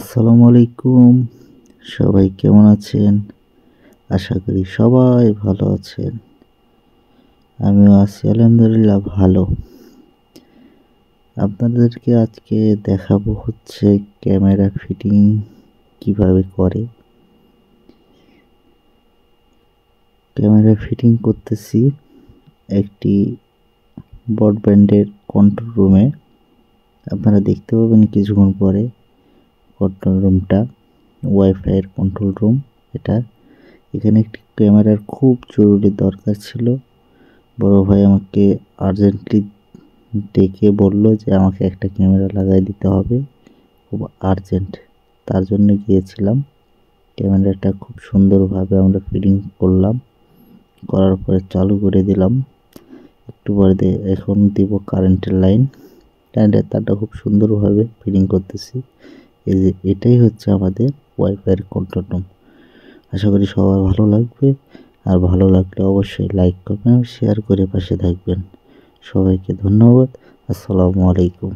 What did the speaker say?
আসসালামু আলাইকুম। সবাই কেমন আছেন? আশা করি সবাই ভালো আছেন। আমিও আছি আলহামদুলিল্লাহ ভালো। আপনাদেরকে আজকে দেখাবো হচ্ছে ক্যামেরা ফিটিং কিভাবে করে। ক্যামেরা ফিটিং করতেছি একটি ব্রডব্যান্ডের কন্ট্রোল রুমে। আপনারা দেখতে পাবেন কিছুক্ষণ পরে কন্ট্রোল রুমটা ওয়াইফাই এর কন্ট্রোল রুম। এটা এখানে একটি ক্যামেরার খুব জরুরি দরকার ছিল। বড় ভাই আমাকে আর্জেন্টলি ডেকে বলল যে আমাকে একটা ক্যামেরা লাগাই দিতে হবে, খুব আর্জেন্ট। তার জন্য গিয়েছিলাম। ক্যামেরাটা খুব সুন্দরভাবে আমরা ফিটিং করলাম, করার পরে চালু করে দিলাম। একটু পরে এখন দিব কারেন্টের লাইন। কারেন্টের তারটা খুব সুন্দরভাবে ফিটিং করতেছি। এই যে এটাই হচ্ছে আমাদের ওয়াইফাইয়ের কন্ট্রোল রুম। আশা করি সবার ভালো লাগবে। আর ভালো লাগলে অবশ্যই লাইক করবেন, শেয়ার করে পাশে থাকবেন। সবাইকে ধন্যবাদ। আসসালামু আলাইকুম।